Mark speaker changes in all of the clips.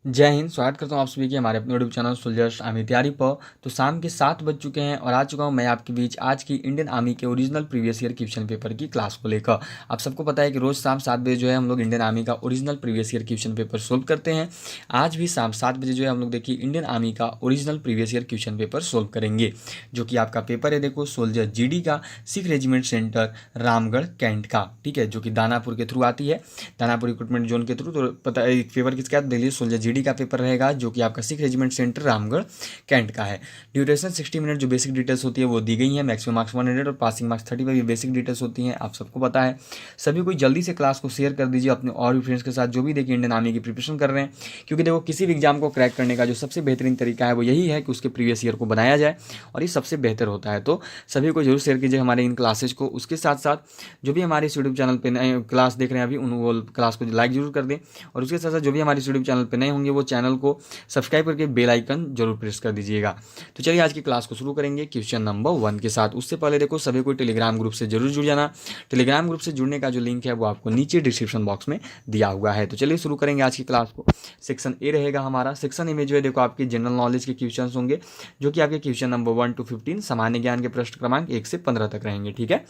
Speaker 1: जय हिंद। स्वागत करता हूँ आप सभी के हमारे अपने यूट्यूब चैनल सोल्जर्स आर्मी तैयारी पर। तो शाम के 7 बज चुके हैं और आ चुका हूँ मैं आपके बीच आज की इंडियन आर्मी के original previous year question paper की क्लास को लेकर। आप सबको पता है कि रोज शाम 7 बजे जो है हम लोग इंडियन आर्मी का original previous year question paper solve करते हैं। आज भी शाम 7 बजे जो है हम लोग देखिए इंडियन आर्मी का original previous year question paper solve करेंगे, जो कि आपका पेपर है देखो सोल्जर जीडी का, Sikh regiment centre Ramgarh cantt का, ठीक है, जो कि दानापुर के थ्रू आती है, दानापुर रिक्रूटमेंट जोन के थ्रू। तो पता है पेपर किसका दिल्ली सोल्जर जीडी का पेपर रहेगा, जो कि आपका Sikh regiment centre Ramgarh cantt का है। ड्यूरेशन 60 मिनट जो बेसिक डिटेल्स होती है वो दी गई है। मैक्सिमम मार्क्स 100 और पासिंग मार्क्स 30 पर भी बेसिक डिटेल्स होती हैं, आप सबको पता है। सभी को जल्दी से क्लास को शेयर कर दीजिए अपने और भी फ्रेंड्स के साथ जो भी देखिए इंडियन आर्मी की प्रिपरेशन कर रहे हैं, क्योंकि देखो किसी भी एग्जाम को क्रैक करने का जो सबसे बेहतरीन तरीका है वो यही है कि उसके प्रीवियस ईयर को बनाया जाए, और ये सबसे बेहतर होता है। तो सभी को जरूर शेयर कीजिए हमारे इन क्लासेज को। उसके साथ साथ जो भी हमारे इस यूट्यूब चैनल पर क्लास देख रहे हैं अभी, उन वो क्लास को लाइक जरूर कर दें, और उसके साथ साथ जो भी हमारे इस यूट्यूब चैनल पर नए होंगे वो चैनल को सब्सक्राइब करके बेल आइकन जरूर प्रेस कर दीजिएगा। तो चलिए आज की क्लास को शुरू करेंगे क्वेश्चन नंबर 1 के साथ। उससे पहले देखो सभी को टेलीग्राम ग्रुप से जरूर जुड़ जाना। टेलीग्राम ग्रुप से जुड़ने का जो लिंक है वो आपको नीचे डिस्क्रिप्शन बॉक्स में दिया हुआ है। तो चलिए शुरू करेंगे आज की क्लास को। सेक्शन ए रहेगा हमारा। सेक्शन ए में जो है देखो आपके जनरल नॉलेज के क्वेश्चन होंगे, जो कि आपके क्वेश्चन नंबर 1 to 15 सामान्य ज्ञान के प्रश्न क्रमांक 1 से 15 तक रहेंगे, ठीक है।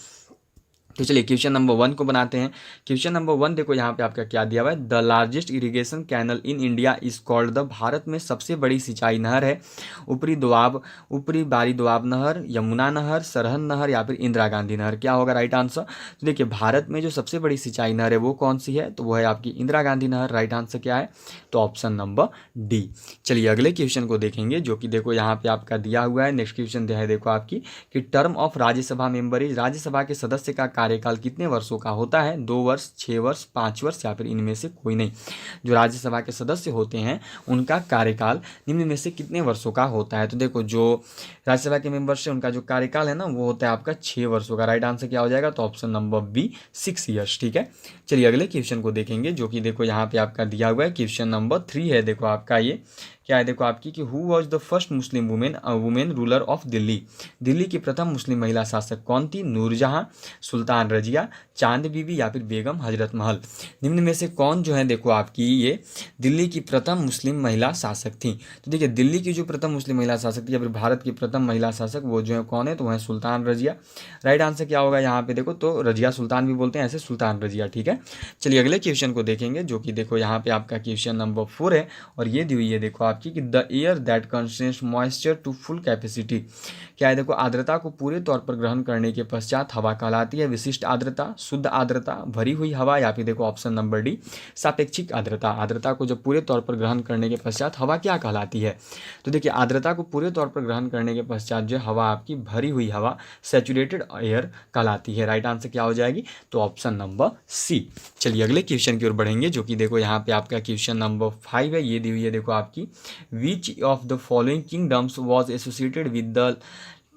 Speaker 1: तो चलिए क्वेश्चन नंबर 1 को बनाते हैं। क्वेश्चन नंबर 1 देखो यहाँ पे आपका क्या दिया हुआ है। The largest irrigation canal in India is called the, Bharat में सबसे बड़ी सिंचाई नहर है ऊपरी बारी दोआब नहर, यमुना नहर, सरहद नहर या फिर इंदिरा गांधी नहर। क्या होगा राइट आंसर। तो देखिए भारत में जो सबसे बड़ी सिंचाई नहर है वो कौन सी है, तो वो है आपकी इंदिरा गांधी नहर। राइट आंसर क्या है, तो ऑप्शन नंबर डी। चलिए अगले क्वेश्चन को देखेंगे, जो कि देखो यहाँ पे आपका दिया हुआ है। नेक्स्ट क्वेश्चन दिया है देखो आपकी कि term of Rajya Sabha member is, Rajya Sabha के सदस्य का कार्यकाल कितने वर्षों का होता है। 2 वर्ष, 6 वर्ष, 5 वर्ष या फिर इनमें से कोई नहीं। जो राज्यसभा के सदस्य होते हैं उनका कार्यकाल निम्न में से कितने वर्षों का होता है। तो देखो जो राज्यसभा के मेंबर्स है उनका जो कार्यकाल है ना वो होता है आपका 6 वर्षों का। राइट आंसर क्या हो जाएगा, तो ऑप्शन नंबर बी 6 ईयर्स, ठीक है। चलिए अगले क्वेश्चन को देखेंगे, जो कि देखो यहाँ पे आपका दिया हुआ है। क्वेश्चन नंबर 3 है देखो आपका, ये क्या है देखो आपकी कि who was the first Muslim women ruler of Delhi, Delhi की प्रथम मुस्लिम महिला शासक कौन थी। नूरजहां, सुल्तान रजिया, चांद बीबी या फिर बेगम हजरत महल। निम्न में से कौन जो है देखो आपकी ये दिल्ली की प्रथम मुस्लिम महिला शासक थी। तो देखिए दिल्ली की जो प्रथम मुस्लिम महिला शासक थी या फिर भारत की प्रथम महिला शासक वो जो है कौन है, तो वह है सुल्तान रजिया। राइट आंसर क्या होगा यहाँ पे देखो, तो रजिया सुल्तान भी बोलते हैं ऐसे, सुल्तान रजिया, ठीक है। चलिए अगले क्वेश्चन को देखेंगे, जो कि देखो यहाँ पे आपका क्वेश्चन नंबर 4 है, और ये दी हुई है देखो आपकी कि the air that contains moisture to full capacity. क्या है देखो, आर्द्रता को पूरे तौर पर ग्रहण करने के पश्चात हवा कहलाती है। विशिष्ट आर्द्रता, शुद्ध आर्द्रता, भरी हुई हवा या फिर देखो ऑप्शन नंबर डी सापेक्षिक आर्द्रता। आर्द्रता को जब पूरे तौर पर ग्रहण करने के पश्चात हवा क्या कहलाती है। तो देखिए आर्द्रता को पूरे तौर पर ग्रहण करने के पश्चात जो हवा आपकी भरी हुई हवा सैचुरेटेड एयर कहलाती है। राइट आंसर क्या हो जाएगी, तो ऑप्शन नंबर सी। चलिए अगले क्वेश्चन की ओर बढ़ेंगे, जो कि देखो यहाँ पे आपका क्वेश्चन नंबर 5 है। ये दी हुई है देखो आपकी which of the following kingdoms was associated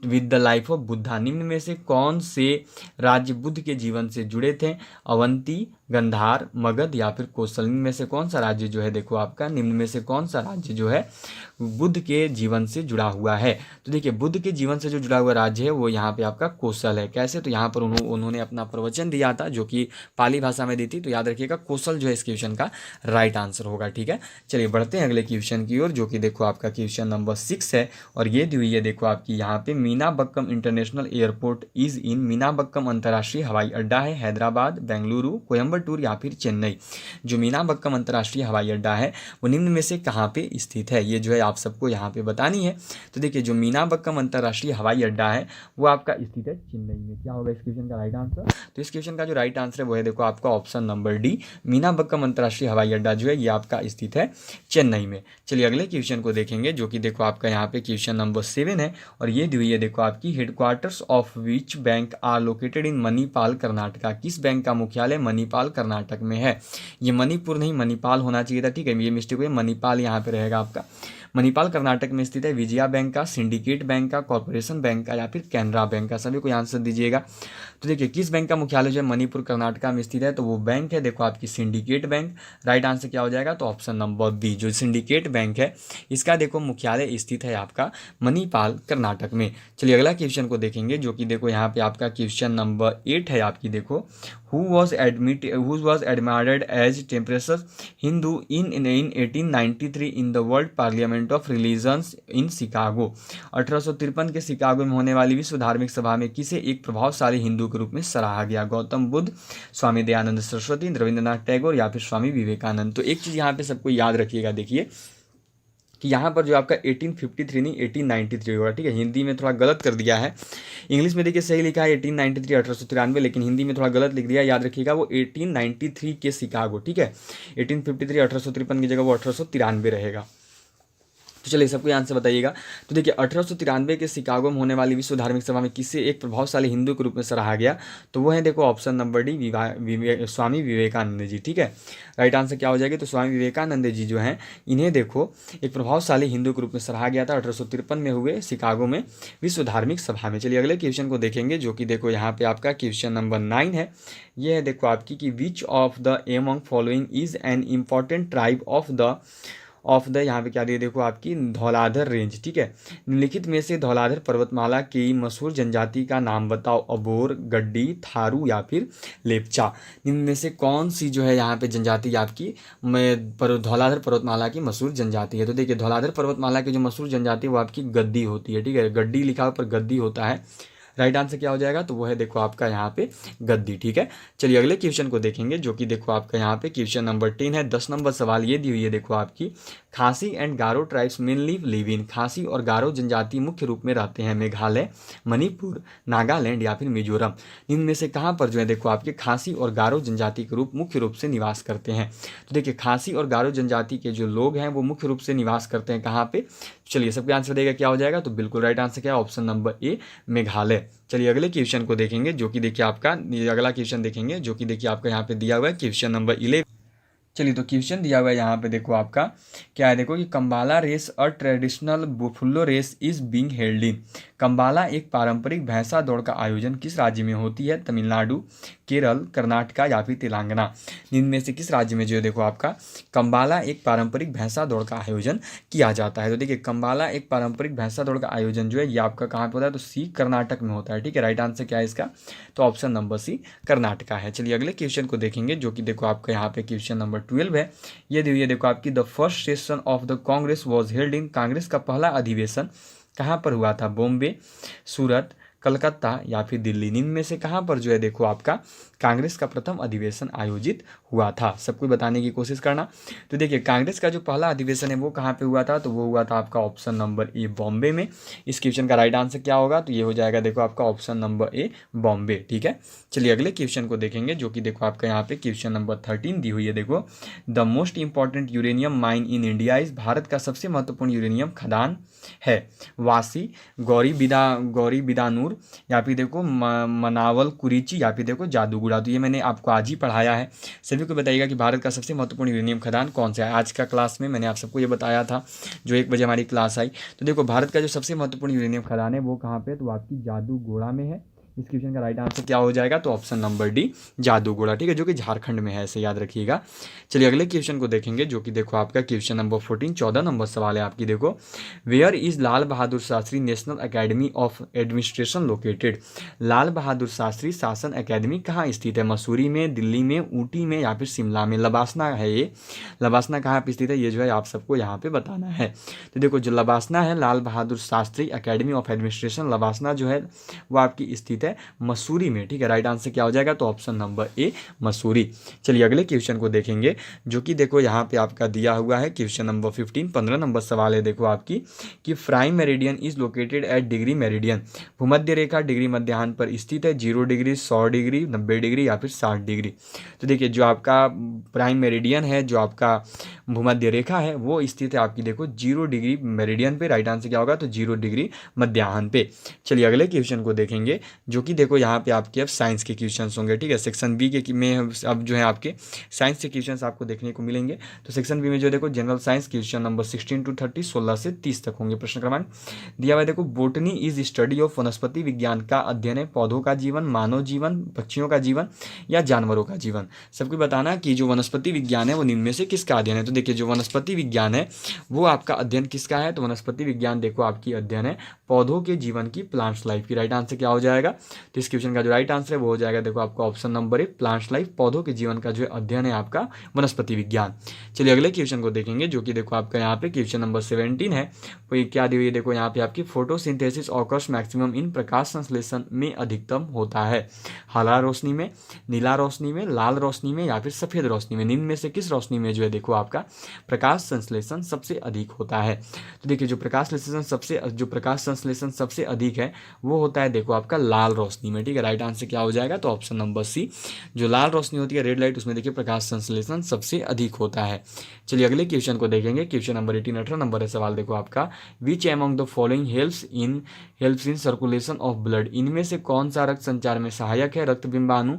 Speaker 1: with the life of Buddha. निम्न में से कौन से राज्य बुद्ध के जीवन से जुड़े थे। अवंती, गंधार, मगध या फिर कौशल। निम्न में से कौन सा राज्य जो है देखो आपका, निम्न में से कौन सा राज्य जो है बुद्ध के जीवन से जुड़ा हुआ है। तो देखिए बुद्ध के जीवन से जो जुड़ा हुआ राज्य है वो यहाँ पे आपका कौशल है। कैसे, तो यहाँ पर उन्होंने अपना प्रवचन दिया था जो कि पाली भाषा में दी थी। तो याद रखिएगा कौशल जो है इस क्वेश्चन का राइट आंसर होगा, ठीक है। चलिए बढ़ते हैं अगले क्वेश्चन की ओर, जो कि देखो आपका क्वेश्चन नंबर 6 है, और ये दी हुई है देखो आपकी यहाँ पे Meenambakkam international airport is in. Meenambakkam अंतर्राष्ट्रीय हवाई अड्डा है हैदराबाद, बेंगलुरु, कोयम्बटूर या फिर चेन्नई। जो मीनाबक्कम अंतर्राष्ट्रीय हवाई अड्डा है वो निम्न में से कहाँ पे स्थित है, ये जो है आप सबको यहाँ पे बतानी है। तो देखिए जो मीनाबक्कम अंतर्राष्ट्रीय हवाई अड्डा है वो आपका स्थित है चेन्नई में। क्या होगा इस क्वेश्चन का राइट आंसर, तो इस क्वेश्चन का जो राइट आंसर है वो है देखो आपका ऑप्शन नंबर डी। मीनाबक्कम अंतर्राष्ट्रीय हवाई अड्डा जो है ये आपका स्थित है चेन्नई में। चलिए अगले क्वेश्चन को देखेंगे, जो कि देखो आपका यहाँ पे क्वेश्चन नंबर 7 है, और ये दी हुई है देखो आपकी headquarters of which bank are located in Manipal Karnataka. किस बैंक का मुख्यालय मणिपाल कर्नाटक में है। ये मणिपुर नहीं मणिपाल होना चाहिए था, ठीक है, ये मिस्टेक हुई, मणिपाल यहाँ पे रहेगा आपका। मणिपाल कर्नाटक में स्थित है। विजया बैंक का, सिंडिकेट बैंक का, कॉर्पोरेशन बैंक का या फिर कैनरा बैंक का, सभी को आंसर दीजिएगा। तो देखिए किस बैंक का मुख्यालय जो है मणिपुर कर्नाटका में स्थित है, तो वो बैंक है देखो आपकी सिंडिकेट बैंक। राइट आंसर क्या हो जाएगा, तो ऑप्शन नंबर बी। जो सिंडिकेट बैंक है इसका देखो मुख्यालय स्थित है आपका मणिपाल कर्नाटक में। चलिए अगला क्वेश्चन को देखेंगे, जो कि देखो यहाँ पे आपका क्वेश्चन नंबर 8 है आपकी देखो, who was admired as temperance Hindu in 1893 in the World Parliament of Religions in Chicago। 1853 के शिकागो में होने वाली विश्व धार्मिक सभा में किसे एक प्रभावशाली हिंदू के रूप में सराहा गया? गौतम बुद्ध, स्वामी दयानंद सरस्वती, रविंद्रनाथ टैगोर या फिर स्वामी विवेकानंद। तो एक चीज़ यहाँ पे सबको याद रखिएगा, देखिए कि यहाँ पर जो आपका 1853 नहीं 1893 होगा, ठीक है। हिंदी में थोड़ा गलत कर दिया है, इंग्लिश में देखिए सही लिखा है 1893 1893, लेकिन हिंदी में थोड़ा गलत लिख दिया, याद रखिएगा वो 1893 के शिकागो, ठीक है। 1853 1853 की जगह वो 1893 रहेगा। तो चलिए सबको ध्यान से बताइएगा। तो देखिए 1893 के शिकागो में होने वाली विश्व धार्मिक सभा में किसे एक प्रभावशाली हिंदू के रूप में सराहा गया? तो वो है देखो option number D, Swami Vivekananda ji, ठीक है। राइट आंसर क्या हो जाएगी? तो स्वामी विवेकानंद जी जो हैं इन्हें देखो एक प्रभावशाली हिंदू के रूप में सराहा गया था 1853 में हुए शिकागो में विश्व धार्मिक सभा में। चलिए अगले क्वेश्चन को देखेंगे, जो कि देखो यहाँ पे आपका क्वेश्चन नंबर 9 है। ये है देखो आपकी कि which of the among following is an important tribe of the यहाँ पे क्या दिए देखो आपकी धौलाधर रेंज, ठीक है। निम्नलिखित में से धौलाधर पर्वतमाला की मशहूर जनजाति का नाम बताओ। अबोर, गड्डी, थारू या फिर लेपचा। निम्न में से कौन सी जो है यहाँ पे जनजाति आपकी धौलाधर पर्वतमाला की मशहूर जनजाति है? तो देखिए धौलाधर पर्वतमाला की जो मशहूर जनजाति है वो आपकी गद्दी होती है, ठीक है। गड्डी लिखा हुआ पर गद्दी होता है। राइट आंसर क्या हो जाएगा? तो वो है देखो आपका यहाँ पे गद्दी, ठीक है। चलिए अगले क्वेश्चन को देखेंगे, जो कि देखो आपका यहाँ पे क्वेश्चन नंबर 10 है। 10 नंबर सवाल ये दी हुई है देखो आपकी, खासी and Garo tribes mainly live in. खासी और गारो जनजाति मुख्य रूप में रहते हैं मेघालय, मणिपुर, नागालैंड या फिर मिजोरम। इनमें से कहाँ पर जो है देखो आपके खासी और गारो जनजाति के रूप मुख्य रूप से निवास करते हैं? तो देखिए खासी और गारो जनजाति के जो लोग हैं वो मुख्य रूप से निवास करते हैं कहाँ पे? चलिए सबके आंसर देगा क्या हो जाएगा? तो बिल्कुल राइट आंसर क्या है? Option number A, Meghalaya. चलिए अगले क्वेश्चन को देखेंगे, जो कि देखिए आपका अगला क्वेश्चन देखेंगे, जो कि देखिए आपका यहाँ पे दिया हुआ है क्वेश्चन नंबर 11। चलिए तो क्वेश्चन दिया हुआ है यहाँ पे देखो आपका क्या है, देखो कि Kambala race a traditional buffalo race is being held in. Kambala एक पारंपरिक भैंसा दौड़ का आयोजन किस राज्य में होती है? तमिलनाडु, केरल, कर्नाटका या फिर तेलंगाना। इनमें से किस राज्य में जो है देखो आपका कंबाला एक पारंपरिक भैंसा दौड़ का आयोजन किया जाता है? तो देखिए कंबाला एक पारंपरिक भैंसा दौड़ का आयोजन जो है ये आपका कहाँ पे होता है? तो सी, कर्नाटक में होता है, ठीक है। राइट आंसर क्या है इसका? तो ऑप्शन नंबर सी, कर्नाटका है। चलिए अगले क्वेश्चन को देखेंगे, जो कि देखो आपका यहाँ पे क्वेश्चन नंबर 12 है। ये देखो आपकी the first session of the Congress was held in. Congress का पहला अधिवेशन कहाँ पर हुआ था? बॉम्बे, सूरत, कलकत्ता या फिर दिल्ली। इनमें से कहाँ पर जो है देखो आपका कांग्रेस का प्रथम अधिवेशन आयोजित हुआ था? सबको बताने की कोशिश करना। तो देखिए कांग्रेस का जो पहला अधिवेशन है वो कहाँ पे हुआ था? तो वो हुआ था आपका ऑप्शन नंबर ए, बॉम्बे में। इस क्वेश्चन का राइट आंसर क्या होगा? तो ये हो जाएगा देखो आपका ऑप्शन नंबर ए, बॉम्बे, ठीक है। चलिए अगले क्वेश्चन को देखेंगे, जो कि देखो आपका यहाँ पे क्वेश्चन नंबर 13 दी हुई है। देखो the most important uranium mine in India is. Bharat का सबसे महत्वपूर्ण यूरेनियम खदान है? वासी, गौरी बिदानूर या फिर देखो मनावल कुरीची या फिर देखो जादूगुड़ा। तो ये मैंने आपको आज ही पढ़ाया है। सभी को बताइएगा कि भारत का सबसे महत्वपूर्ण यूरेनियम खदान कौन सा है। आज का क्लास में मैंने आप सबको ये बताया था, जो 1 बजे हमारी क्लास आई। तो देखो भारत का जो सबसे महत्वपूर्ण यूरेनियम खदान है वो कहाँ पे? तो आपकी जादूगोड़ा में है। इस क्वेश्चन का राइट आंसर क्या हो जाएगा? तो ऑप्शन नंबर डी, जादूगोड़ा, ठीक है, जो कि झारखंड में है, ऐसे याद रखिएगा। चलिए अगले क्वेश्चन को देखेंगे, जो कि देखो आपका क्वेश्चन नंबर 14, 14 नंबर सवाल है आपकी। देखो where is Lal Bahadur Shastri national academy of administration located. Lal Bahadur Shastri शासन अकेदमी कहाँ स्थित है? मसूरी में, दिल्ली में, ऊटी में या फिर शिमला में। लबासना है ये, लबासना कहाँ पे स्थित है ये जो है आप सबको यहाँ पे बताना है। तो देखो जो लबासना है, Lal Bahadur Shastri academy of administration, LBSNAA जो है वो आपकी स्थित है मसूरी में, ठीक है। राइट आंसर क्या हो जाएगा? तो ऑप्शन नंबर ए, मसूरी। चलिए अगले क्वेश्चन को देखेंगे, जो कि देखो यहाँ पे आपका दिया हुआ है क्वेश्चन नंबर 15, 15 नंबर सवाल है देखो आपकी कि prime meridian is located at degree meridian. भूमध्य रेखा डिग्री मध्याह्न पर स्थित है 0 डिग्री, 100 डिग्री, 90 डिग्री या फिर 60 डिग्री। तो देखिए जो आपका प्राइम मेरिडियन है, जो आपका भूमध्य रेखा है, वो स्थित है आपकी देखो 0 डिग्री मेरिडियन पे। राइट आंसर क्या होगा? तो 0 डिग्री मध्याह्न पे। चलिए अगले क्वेश्चन को देखेंगे, जो कि देखो यहाँ पे आपके अब साइंस के क्वेश्चंस होंगे, ठीक है। सेक्शन बी के में अब जो है आपके साइंस के क्वेश्चंस आपको देखने को मिलेंगे। तो सेक्शन बी में जो देखो general science question number 16 to 30, 16 से 30 तक होंगे। प्रश्न क्रमांक दिया हुआ है देखो बोटनी इज स्टडी ऑफ, वनस्पति विज्ञान का अध्ययन है पौधों का जीवन, मानव जीवन, पक्षियों का जीवन या जानवरों का जीवन। सबको बताना कि जो वनस्पति विज्ञान है वो निम्न में से किसका अध्ययन है। तो देखिए जो वनस्पति विज्ञान है वो आपका अध्ययन किसका है? तो वनस्पति विज्ञान देखो आपकी अध्ययन है पौधों के जीवन की, प्लांट्स लाइफ की। राइट आंसर क्या हो जाएगा? तो इस क्वेश्चन का जो राइट आंसर है वो हो जाएगा देखो आपका ऑप्शन नंबर 1 प्लांट्स लाइफ, पौधों के जीवन का जो अध्ययन है आपका वनस्पति विज्ञान। चलिए अगले क्वेश्चन को देखेंगे जो कि देखो आपका यहाँ पे क्वेश्चन नंबर 17 है। वो ये क्या दी हुई है देखो यहाँ पे आपकी फोटोसिंथेसिस ऑकर्स मैक्सिमम इन प्रकाश संश्लेषण में अधिकतम होता है हरा रोशनी में, नीला रोशनी में, लाल रोशनी में या फिर सफेद रोशनी में। निम्न में से किस रोशनी में जो है देखो आपका प्रकाश संश्लेषण सबसे अधिक होता है। तो देखिए जो प्रकाश संश्लेषण सबसे अधिक है वो होता है देखो आपका लाल रोशनी में। ठीक है, राइट आंसर क्या हो जाएगा तो ऑप्शन नंबर सी, जो लाल रोशनी होती है रेड लाइट, उसमें देखिए प्रकाश संश्लेषण सबसे अधिक होता है। चलिए अगले क्वेश्चन को देखेंगे। क्वेश्चन नंबर 18 18 नंबर है सवाल देखो आपका, which among the following helps in circulation of blood. इनमें से कौन सा रक्त संचार में सहायक है। रक्त बिंबाणु,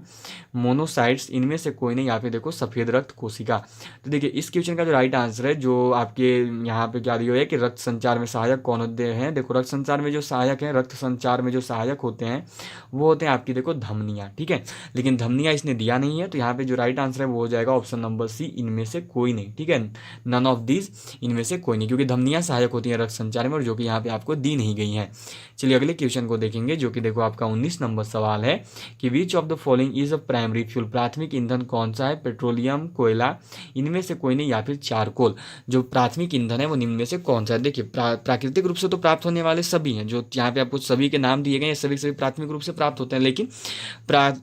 Speaker 1: मोनोसाइट्स, इनमें से कोई नहीं, या फिर देखो सफेद रक्त कोशिका। तो देखिए इस क्वेश्चन का जो राइट आंसर है जो आपके यहाँ पे क्या दिया है कि रक्त संचार में सहायक कौन होते हैं। देखो रक्त संचार में जो सहायक है, रक्त संचार में जो सहायक होते हैं वो होते हैं आपकी देखो धमनियाँ। ठीक है, लेकिन धमनियाँ इसने दिया नहीं है, तो यहाँ पे जो राइट आंसर है वो हो जाएगा ऑप्शन नंबर सी, इनमें से कोई नहीं। ठीक है, नन ऑफ दिस, इनमें से कोई नहीं, क्योंकि धमनियाँ सहायक होती हैं रक्त संचार में और जो कि यहाँ पे आपको दी नहीं गई हैं। चलिए अगले क्वेश्चन को देखेंगे जो कि देखो आपका 19 नंबर सवाल है कि which of the following is a primary fuel. प्राथमिक ईंधन कौन सा है। पेट्रोलियम, कोयला, इनमें से कोई नहीं, या फिर चारकोल। जो प्राथमिक ईंधन है वो निम्न में से कौन सा है। देखिए प्राकृतिक रूप से तो प्राप्त होने वाले सभी हैं, जो यहाँ पे आपको सभी के नाम दिए गए हैं, सभी सभी प्राथमिक रूप से प्राप्त होते हैं, लेकिन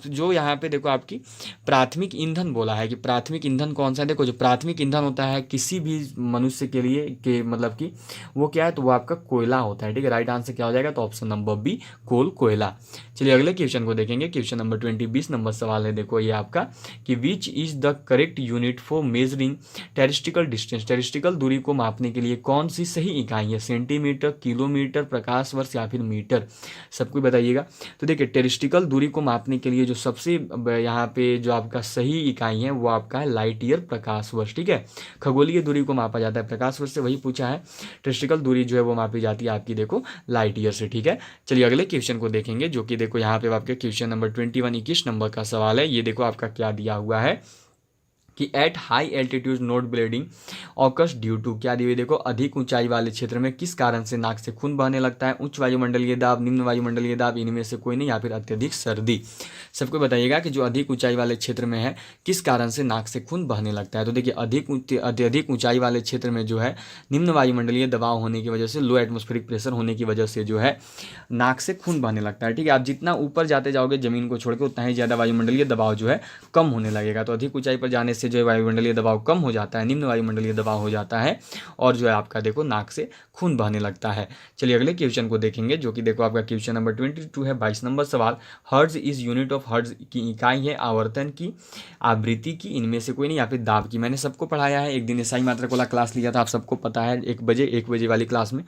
Speaker 1: जो यहाँ पे देखो आपकी प्राथमिक ईंधन बोला है कि प्राथमिक ईंधन कौन सा है। देखो जो प्राथमिक ईंधन होता है किसी भी मनुष्य के लिए के मतलब कि वो क्या है तो वो आपका कोयला होता है। ठीक है, राइट आंसर क्या हो जाएगा तो ऑप्शन नंबर बी, कोयला। चलिए अगले क्वेश्चन को देखेंगे। क्वेश्चन नंबर 20 नंबर सवाल है देखो ये आपका कि which is the correct unit for measuring terrestrial distance. Terrestrial दूरी को मापने के लिए कौन सी सही इकाई है। सेंटीमीटर, किलोमीटर, प्रकाश वर्ष या फिर मीटर। सबको बताइएगा। तो देखिए टेरिस्टिकल दूरी को मापने के लिए जो सबसे यहाँ पे जो आपका सही इकाई है वो आपका है लाइट ईयर, प्रकाश वर्ष। ठीक है, खगोलीय दूरी को मापा जाता है प्रकाश वर्ष से, वही पूछा है। टेरिस्टिकल दूरी जो है वो मापी जाती है आपकी देखो लाइट ईयर से। ठीक है, चलिए अगले क्वेश्चन को देखेंगे जो कि देखो यहाँ पे आपके क्वेश्चन नंबर 21 नंबर का सवाल है। ये देखो आपका क्या दिया हुआ है कि at high altitude nose bleeding occurs due to. क्या दिए देखो अधिक ऊंचाई वाले क्षेत्र में किस कारण से नाक से खून बहने लगता है। उच्च वायुमंडलीय दाब, निम्न वायुमंडलीय दाब, इनमें से कोई नहीं, या फिर अत्यधिक सर्दी। सबको बताइएगा कि जो अधिक ऊंचाई वाले क्षेत्र में है किस कारण से नाक से खून बहने लगता है। तो देखिए अत्यधिक ऊंचाई वाले क्षेत्र में जो है निम्न वायुमंडलीय दबाव होने की वजह से, लो एटमॉस्फेरिक प्रेशर होने की वजह से जो है नाक से खून बहने लगता है। ठीक है, आप जितना ऊपर जाते जाओगे जमीन को छोड़ के उतना ही ज़्यादा वायुमंडलीय दबाव जो है कम होने लगेगा। तो अधिक ऊंचाई पर जाने से जो है वायुमंडलीय दबाव कम हो जाता है, निम्न वायुमंडलीय दबाव हो जाता है और जो है आपका देखो नाक से खून बहने लगता है। चलिए अगले क्वेश्चन को देखेंगे जो कि देखो आपका क्वेश्चन नंबर 22 है 22 नंबर सवाल। Hertz is unit of, hertz की इकाई है आवर्तन की, आवृत्ति की, इनमें से कोई नहीं, या फिर दाब की। मैंने सबको पढ़ाया है, एक दिन एसआई मात्रक वाला क्लास लिया था, आप सबको पता है 1 बजे वाली क्लास में।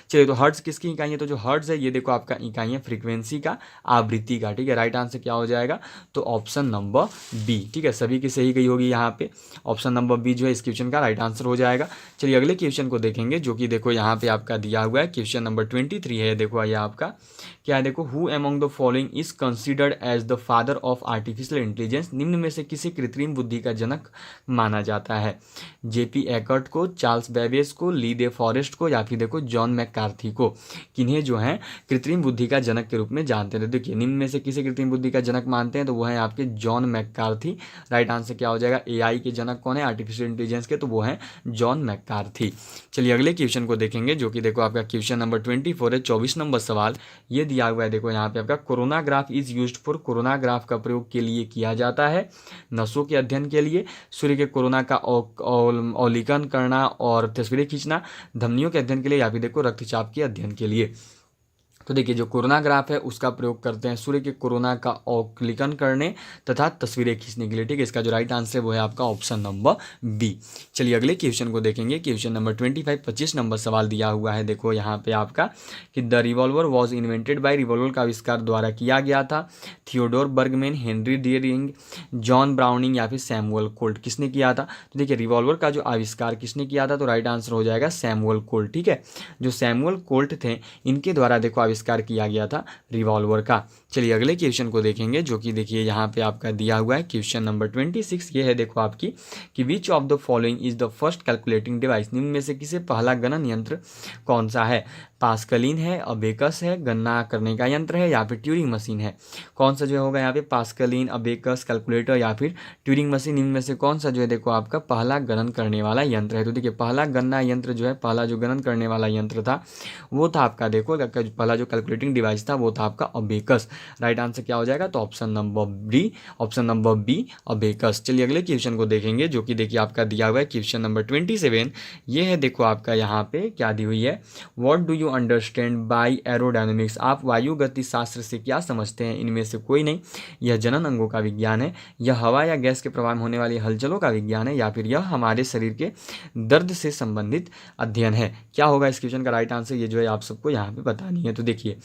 Speaker 1: चलिए तो हर्ट्ज किसकी इकाई है, तो जो हर्ट्ज है ये देखो आपका इकाई है फ्रीक्वेंसी का, आवृत्ति का। ठीक है, राइट आंसर क्या हो जाएगा तो ऑप्शन नंबर बी। ठीक है, सभी की सही गई होगी यहाँ पे, ऑप्शन नंबर बी जो है इस क्वेश्चन का राइट आंसर हो जाएगा। चलिए अगले क्वेश्चन को देखेंगे जो कि देखो यहाँ पे आपका दिया हुआ है क्वेश्चन नंबर 23 है। देखो ये आपका क्या है, देखो who among the following is considered as the father of artificial intelligence. निम्न में से किसे कृत्रिम बुद्धि का जनक माना जाता है। जेपी एकर्ट को, चार्ल्स बेबेज को, ली दे फॉरेस्ट को, या फिर देखो जॉन मैककार्थी को। किन्हें जो है कृत्रिम बुद्धि का जनक के रूप में जानते हैं। देखिए निम्न में से किसे कृत्रिम बुद्धि का जनक मानते हैं तो वो है आपके जॉन मैककार्थी। राइट आंसर क्या हो जाएगा, एआई के जनक कौन है आर्टिफिशियल इंटेलिजेंस के, तो वो है जॉन मैककार्थी। चलिए अगले क्वेश्चन को देखेंगे जो कि देखो आपका क्वेश्चन नंबर 24 है 24 नंबर सवाल। ये दिया हुआ है देखो यहाँ पे आपका coronagraph is used for. Coronagraph का प्रयोग के लिए किया जाता है नसों के अध्ययन के लिए, सूर्य के कोरोना का अवलोकन करना और तस्वीरें खींचना, धमनियों के अध्ययन के लिए, या फिर देखो रक्तचाप के अध्ययन के लिए। तो देखिए जो कोरोनाग्राफ है उसका प्रयोग करते हैं सूर्य के कोरोना का अवलोकन करने तथा तस्वीरें खींचने के लिए। ठीक है, इसका जो राइट आंसर है वो है आपका ऑप्शन नंबर बी। चलिए अगले क्वेश्चन को देखेंगे। क्वेश्चन नंबर 25 नंबर सवाल दिया हुआ है देखो यहाँ पे आपका कि the revolver was invented by. Revolver का आविष्कार द्वारा किया गया था Theodore Bergmann, Henry Deringer, John Browning, या फिर सैमुअल कोल्ट। किसने किया था, तो देखिए रिवॉल्वर का जो आविष्कार किसने किया था तो राइट आंसर हो जाएगा सैमुअल कोल्ट। ठीक है, जो सैमुअल कोल्ट थे इनके द्वारा देखो आविष्कार किया गया था रिवॉल्वर का। चलिए अगले क्वेश्चन को देखेंगे, जो कि देखिए यहाँ पे आपका दिया हुआ है क्वेश्चन नंबर 26। ये है देखो आपकी कि which of the following is the first calculating device. निम्न में से किसे पहला गणन यंत्र कौन सा है? पास्कलिन है, अबेकस है, गणना करने का यंत्र है, या फिर ट्यूरिंग मशीन है। कौन सा जो होगा यहाँ पे? पास्कलिन, अबेकस, कैलकुलेटर या फिर ट्यूरिंग मशीन। इनमें में से कौन सा जो है देखो आपका पहला गणन करने वाला यंत्र है? तो देखिए पहला गणना यंत्र जो है, पहला जो गणन करने वाला यंत्र था वो था आपका देखो, पहला जो कैलकुलेटिंग डिवाइस था वो था आपका अबेकस। राइट आंसर क्या हो जाएगा? तो ऑप्शन नंबर बी अबेकस। चलिए अगले क्वेश्चन को देखेंगे, जो कि देखिए आपका दिया हुआ है क्वेश्चन नंबर 27। ये है देखो आपका यहाँ पे क्या दी हुई है, what do you understand by aerodynamics. आप वायु गति शास्त्र से क्या समझते हैं? इनमें से कोई नहीं। यह जनन अंगों का विज्ञान है, यह हवा या गैस के प्रवाह में होने वाली हलचलों का विज्ञान है, या फिर यह हमारे शरीर के दर्द से संबंधित अध्ययन है। क्या होगा इस क्वेश्चन का राइट आंसर? ये जो है आप सबको यहाँ पे बतानी है। तो देखिए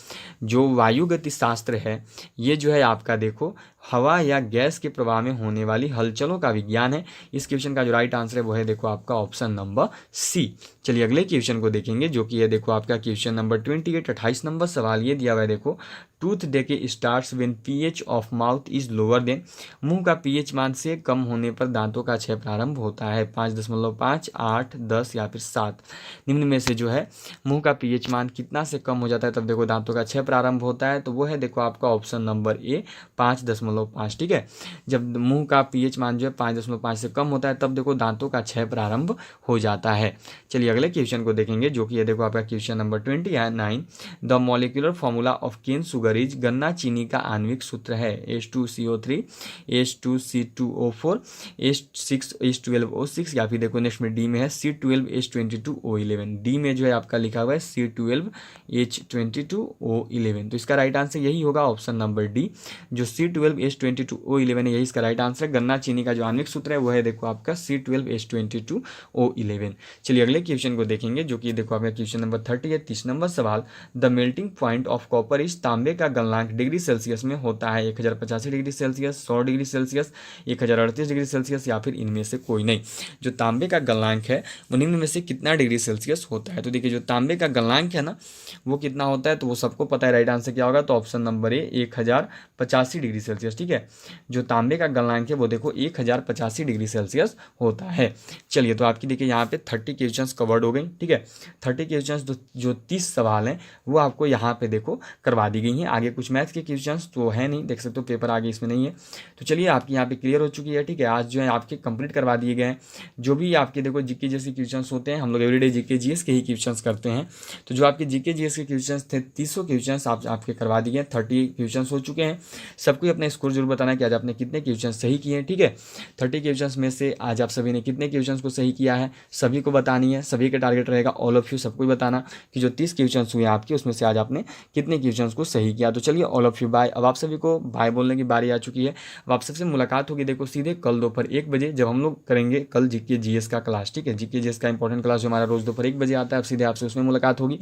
Speaker 1: जो वायु गति शास्त्र है ये जो है आपका देखो हवा या गैस के प्रवाह में होने वाली हलचलों का विज्ञान है। इस क्वेश्चन का जो राइट आंसर है वो है देखो आपका ऑप्शन नंबर सी। चलिए अगले क्वेश्चन को देखेंगे, जो कि है देखो आपका क्वेश्चन नंबर 28। 28 नंबर सवाल ये दिया हुआ है देखो, tooth डेके starts when pH of mouth is lower than. मुंह का पीएच मान से कम होने पर दांतों का क्षय प्रारंभ होता है। 5.5, 8, 10 या फिर 7। निम्न में से जो है मुंह का पीएच मान कितना से कम हो जाता है तब देखो दांतों का क्षय प्रारंभ होता है? तो वो है देखो आपका ऑप्शन नंबर ए 5.5। ठीक है, जब मुंह का पीएच मान जो है 5.5 से कम होता है तब देखो दांतों का क्षय प्रारंभ हो जाता है। चलिए अगले क्वेश्चन को देखेंगे, जो कि ये देखो आपका question number 29। The molecular formula of cane sugar is. गन्ना चीनी का आणविक सूत्र है H2CO3, H2C2O4, H6H12O6, या फिर देखो नेक्स्ट में डी में है C12H22O11। डी में जो है आपका लिखा हुआ है C12H22O11। तो इसका राइट आंसर यही होगा ऑप्शन नंबर डी, जो C12H22O11 है, यही इसका राइट आंसर है। गन्ना चीनी का जो आणविक सूत्र है वो है देखो आपका C12H22O11। चलिए अगले क्वेश्चन को देखेंगे, जो कि देखो आपका क्वेश्चन नंबर 30 है। 30 नंबर सवाल, the melting point of copper is. तांबे का गलनांक डिग्री सेल्सियस में होता है 1085 degree Celsius, 100 degree Celsius, 1038 degree Celsius, या फिर इनमें से कोई नहीं। जो तांबे का गलनांक है वो निम्न में से कितना डिग्री सेल्सियस होता है? तो देखिए जो तांबे का गलनांक है ना वो कितना होता है, तो वो सबको पता है। राइट आंसर क्या होगा? तो option number A 1085 degree Celsius. ठीक है, जो तांबे का गलनांक है वो देखो 1085 डिग्री सेल्सियस होता है। चलिए तो आपकी देखिए यहाँ पे 30 क्वेश्चंस कवर्ड हो गई। ठीक है, 30 क्वेश्चंस जो 30 सवाल हैं वो आपको यहाँ पे देखो करवा दी गई हैं। आगे कुछ मैथ्स के क्वेश्चंस तो है नहीं, देख सकते हो पेपर आगे इसमें नहीं है। तो चलिए आपकी यहाँ पे क्लियर हो चुकी है। ठीक है, आज जो है आपके कंप्लीट करवा दिए गए हैं। जो भी आपके देखो जीके जैसे क्वेश्चंस होते हैं, हम लोग एवरीडे जीके जीएस के ही क्वेश्चंस करते हैं। तो जो आपके जीके जीएस के क्वेश्चंस थे 300 क्वेश्चंस आपके करवा दिए हैं। 30 क्वेश्चंस हो चुके हैं। सबको अपना स्कोर जरूर बताना है कि आज आपने कितने क्वेश्चन सही किए हैं। ठीक है, 30 क्वेश्चंस में से आज आप सभी ने कितने क्वेश्चंस को सही किया है सभी को बतानी है। सभी का टारगेट रहेगा ऑल ऑफ यू सबको बताना कि जो 30 क्वेश्चंस हुए आपके उसमें से आज आपने कितने क्वेश्चंस को सही किया। तो चलिए ऑल ऑफ यू बाय। अब आप सभी को बाय बोलने की बारी आ चुकी है। अब आप सबसे मुलाकात होगी देखो सीधे कल दोपहर 1 बजे, जब हम लोग करेंगे कल जीके जीएस का क्लास। ठीक है, जीके जीएस का इंपॉर्टेंट क्लास जो हमारा रोज दोपहर 1 बजे आता है, अब सीधे आपसे उसमें मुलाकात होगी।